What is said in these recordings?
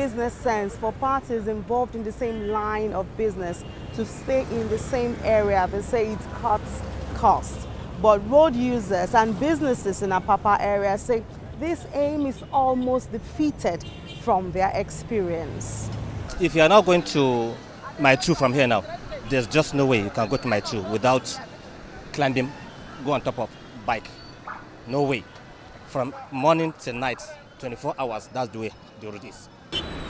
business sense for parties involved in the same line of business to stay in the same area. They say it cuts costs. But road users and businesses in Apapa area say this aim is almost defeated from their experience. If you are now going to Pt.2 from here now, there's just no way you can go to Pt.2 without climbing, go on top of bike. No way. From morning till night, 24 hours, that's the way the road is.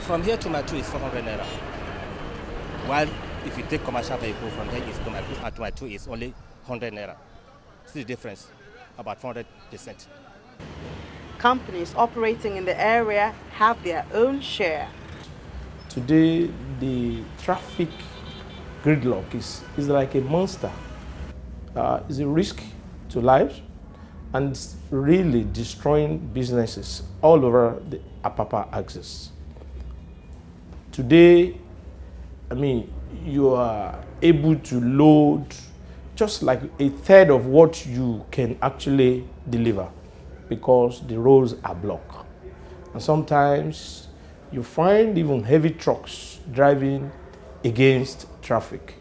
From here to Pt.2 is 400 naira. While if you take commercial vehicle from here to Pt.2 is only 100 naira. See the difference, about 400%. Companies operating in the area have their own share. Today, the traffic gridlock is like a monster. It's a risk to lives and it's really destroying businesses all over the Apapa axis. Today, I mean, you are able to load just like a third of what you can actually deliver because the roads are blocked. And sometimes you find even heavy trucks driving against traffic,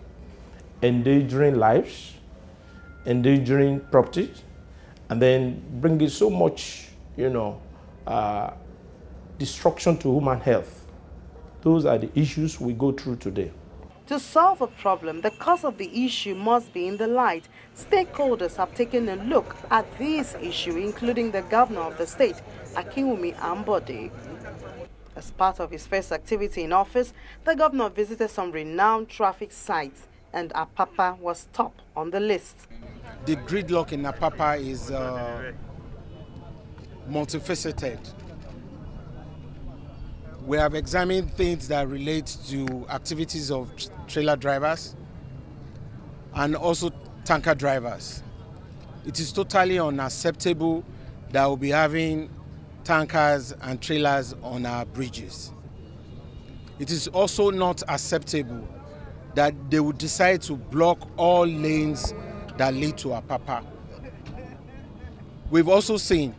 endangering lives, endangering property, and then bringing so much, destruction to human health. Those are the issues we go through today. To solve a problem, the cause of the issue must be in the light. Stakeholders have taken a look at this issue, including the governor of the state, Akinwumi Ambode. As part of his first activity in office, the governor visited some renowned traffic sites, and Apapa was top on the list. The gridlock in Apapa is multifaceted. We have examined things that relate to activities of trailer drivers and also tanker drivers. It is totally unacceptable that we'll be having tankers and trailers on our bridges. It is also not acceptable that they would decide to block all lanes that lead to Apapa. We've also seen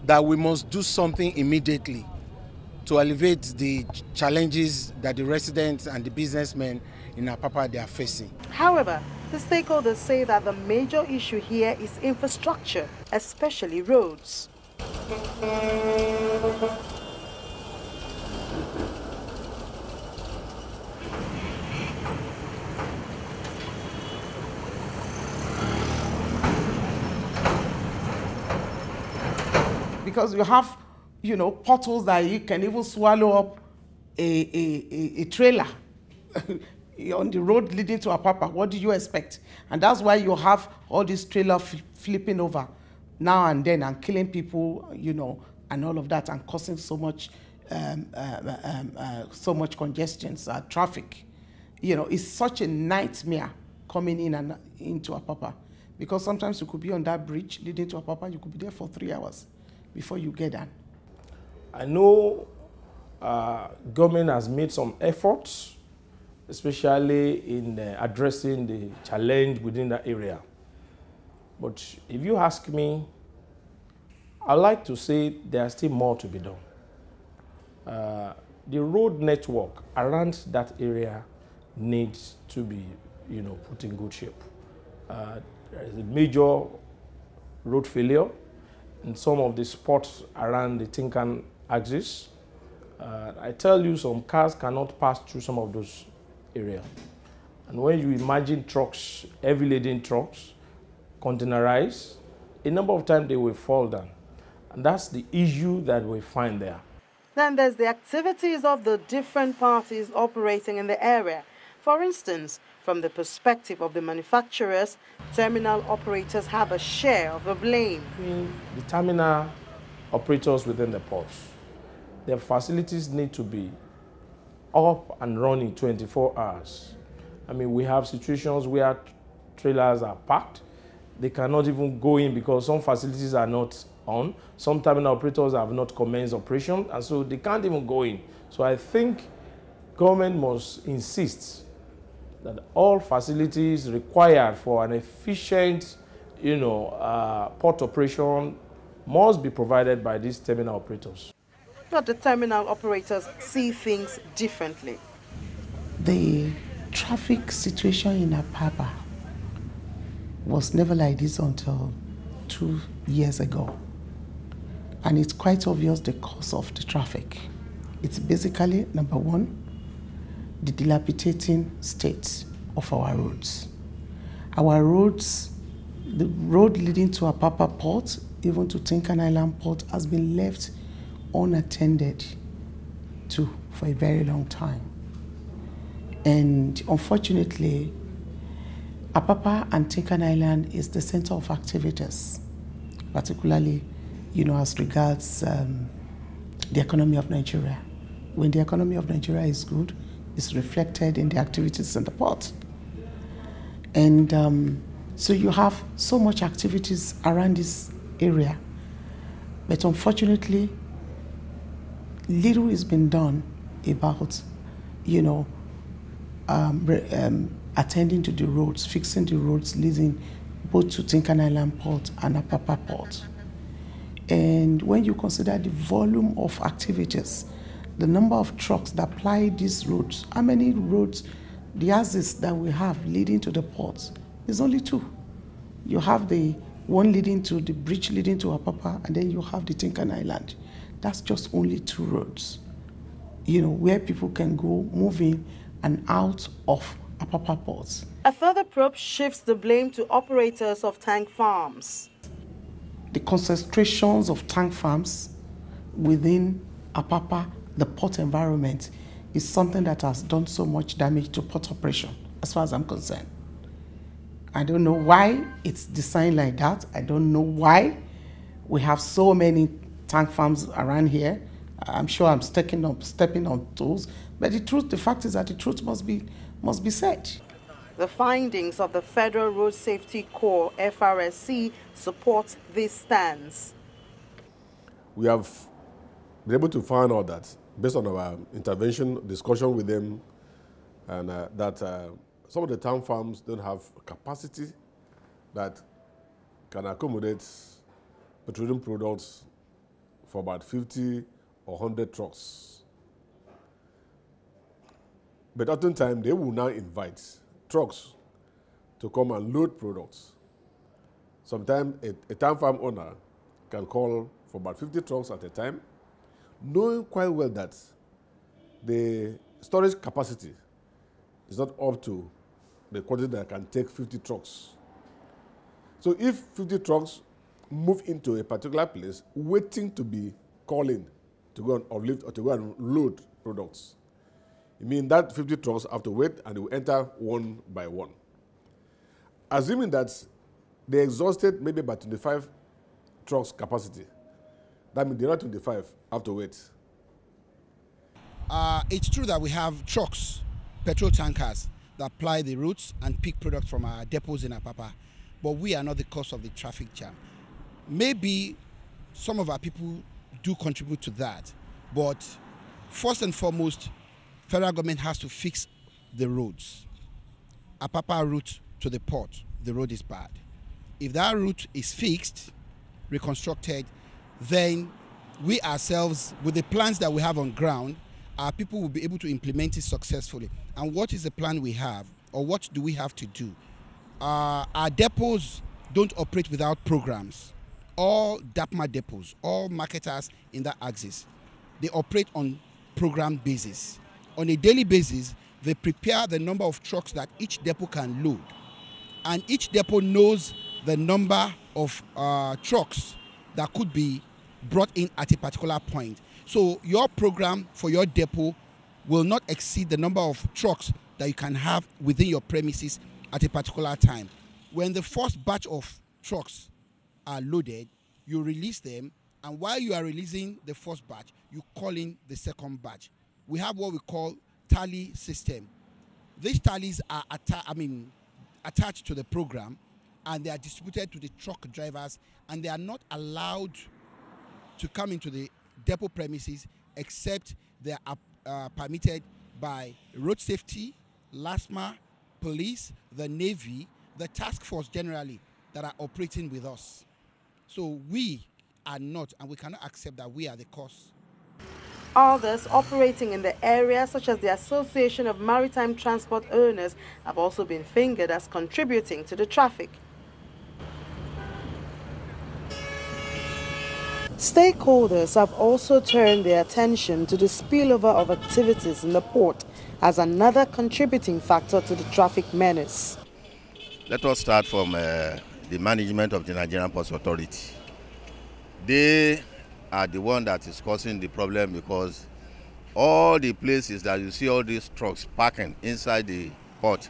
that we must do something immediately to alleviate the challenges that the residents and the businessmen in Apapa they are facing. However, the stakeholders say that the major issue here is infrastructure, especially roads. Because you have, potholes that you can even swallow up a trailer on the road leading to Apapa. What do you expect? And that's why you have all these trailers flipping over now and then and killing people, and all of that, and causing so much congestion, traffic. It's such a nightmare coming in and into Apapa, because sometimes you could be on that bridge leading to Apapa, you could be there for 3 hours before you get done. I know government has made some efforts, especially in addressing the challenge within that area. But if you ask me, I'd like to say there's still more to be done. The road network around that area needs to be, put in good shape. There is a major road failure in some of the spots around the Tinkan axis. I tell you, some cars cannot pass through some of those areas. And when you imagine trucks, heavy laden trucks, containerized, a number of times they will fall down. And that's the issue that we find there. Then there's the activities of the different parties operating in the area. For instance, from the perspective of the manufacturers, terminal operators have a share of the blame. The terminal operators within the ports, their facilities need to be up and running 24 hours. I mean, we have situations where trailers are packed. They cannot even go in because some facilities are not on. Some terminal operators have not commenced operation, and so they can't even go in. So I think government must insist that all facilities required for an efficient, port operation must be provided by these terminal operators. but the terminal operators see things differently. The traffic situation in Apapa was never like this until 2 years ago. And it's quite obvious the cause of the traffic. It's basically, number one, the dilapidating state of our roads. Our roads, the road leading to Apapa Port, even to Tinkan Island Port, has been left unattended to for a very long time. And unfortunately, Apapa and Tinkan Island is the center of activities, particularly, as regards the economy of Nigeria. When the economy of Nigeria is good, it's reflected in the activities in the port. And so you have so much activities around this area. But unfortunately, little has been done about, attending to the roads, fixing the roads leading both to Tinkan Island Port and Apapa Port. And when you consider the volume of activities, the number of trucks that ply these roads, how many roads, the axes that we have leading to the ports, is only 2. You have the one leading to the bridge leading to Apapa, and then you have the Tinkan Island. That's just only 2 roads, where people can go, move in and out of Apapa ports. A further probe shifts the blame to operators of tank farms. The concentrations of tank farms within Apapa, the port environment, is something that has done so much damage to port operation, as far as I'm concerned. I don't know why it's designed like that. I don't know why we have so many tank farms around here. I'm sure I'm stepping on toes, but the fact is that the truth must be said. The findings of the Federal Road Safety Corps, FRSC, support this stance. We have been able to find out that, based on our intervention, discussion with them, and that some of the town farms don't have capacity that can accommodate petroleum products for about 50 or 100 trucks. But at the time, they will now invite trucks to come and load products. Sometimes a town farm owner can call for about 50 trucks at a time, knowing quite well that the storage capacity is not up to the quantity that can take 50 trucks. So if 50 trucks move into a particular place, waiting to be called in to go and uplift or to go and load products, it means that 50 trucks have to wait and they will enter one by one. Assuming that they exhausted maybe about 25 trucks capacity, that means the other 25 have to wait. It's true that we have trucks, petrol tankers, that ply the routes and pick products from our depots in Apapa, but we are not the cause of the traffic jam. Maybe some of our people do contribute to that, but first and foremost, federal government has to fix the roads. Apapa route to the port, the road is bad. If that route is fixed, reconstructed, then we ourselves, with the plans that we have on ground, our people will be able to implement it successfully. And what is the plan we have, or what do we have to do? Our depots don't operate without programs. All DAPMA depots, all marketers in that axis, they operate on program basis. On a daily basis, they prepare the number of trucks that each depot can load. And each depot knows the number of trucks that could be brought in at a particular point. So your program for your depot will not exceed the number of trucks that you can have within your premises at a particular time. When the first batch of trucks are loaded, you release them, and while you are releasing the first batch, you call in the second batch. We have what we call tally system. These tallies are attached to the program, and they are distributed to the truck drivers, and they are not allowed to come into the depot premises except they are permitted by road safety, LASMA, police, the Navy, the task force generally that are operating with us. So we are not, and we cannot accept that we are the cause. Others operating in the area, such as the Association of Maritime Transport Owners, have also been fingered as contributing to the traffic. Stakeholders have also turned their attention to the spillover of activities in the port as another contributing factor to the traffic menace. Let us start from the management of the Nigerian Ports Authority. They are the one that is causing the problem, because all the places that you see all these trucks parking inside the port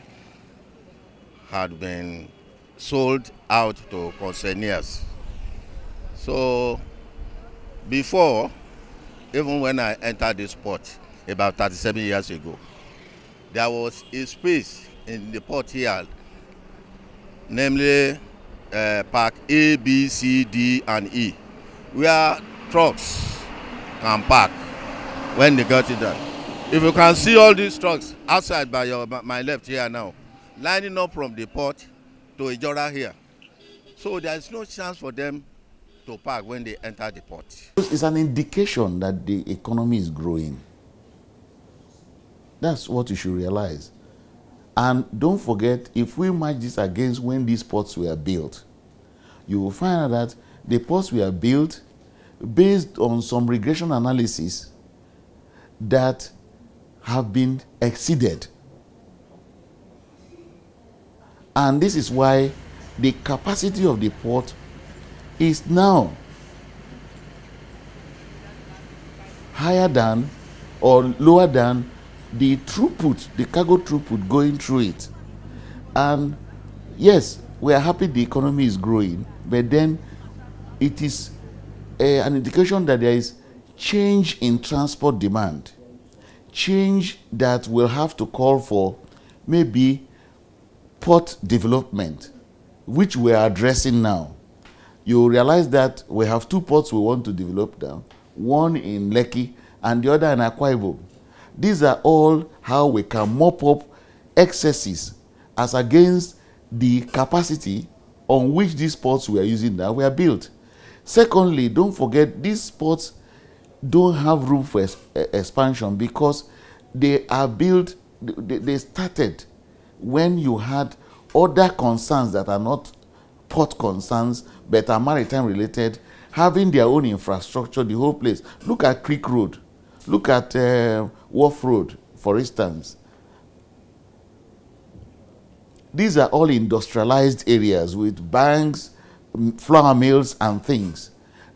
had been sold out to consignors. So before, even when I entered this port about 37 years ago, there was a space in the port here, namely Park A, B, C, D, and E, where trucks can park when they got it done. If you can see all these trucks outside by my left here now, lining up from the port to Ijora here. So there is no chance for them to park when they enter the port. It's an indication that the economy is growing. That's what you should realize. And don't forget, if we match this against when these ports were built, you will find out that the ports were built based on some regression analysis that have been exceeded. And this is why the capacity of the port is now higher than or lower than the throughput, the cargo throughput going through it. And yes, we are happy the economy is growing, but then it is an indication that there is change in transport demand, change that will have to call for maybe port development, which we are addressing now. You realize that we have two ports we want to develop now, one in Lekki and the other in Akwa Ibom. These are all how we can mop up excesses as against the capacity on which these ports we are using now were built. Secondly, don't forget, these ports don't have room for expansion because they are built, they started when you had other concerns that are not port concerns but are maritime related, having their own infrastructure, the whole place. Look at Creek Road, look at Wharf Road, for instance. These are all industrialized areas with banks, flour mills and things.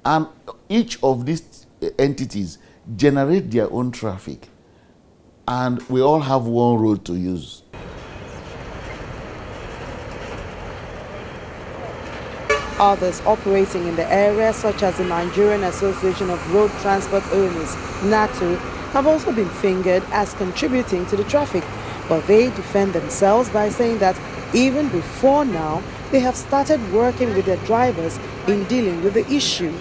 And each of these entities generate their own traffic. And we all have one road to use. Others operating in the area, such as the Nigerian Association of Road Transport Owners, NATO, have also been fingered as contributing to the traffic. But they defend themselves by saying that even before now, they have started working with their drivers in dealing with the issue.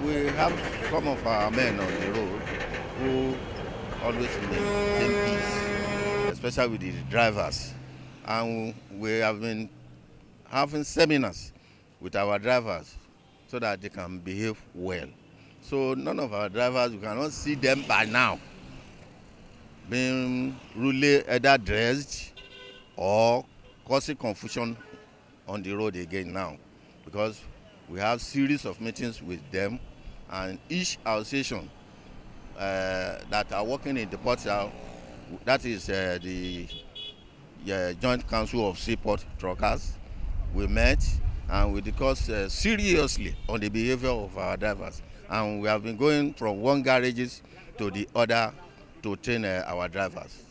We have some of our men on the road who always maintain peace, especially with the drivers. And we have been having seminars with our drivers so that they can behave well. So none of our drivers, you cannot see them by now being rudely either dressed or causing confusion on the road again now, because we have series of meetings with them, and each association that are working in the port, that is the Joint Council of Seaport Truckers, we met and we discussed seriously on the behavior of our drivers, and we have been going from one garages to the other to train our drivers.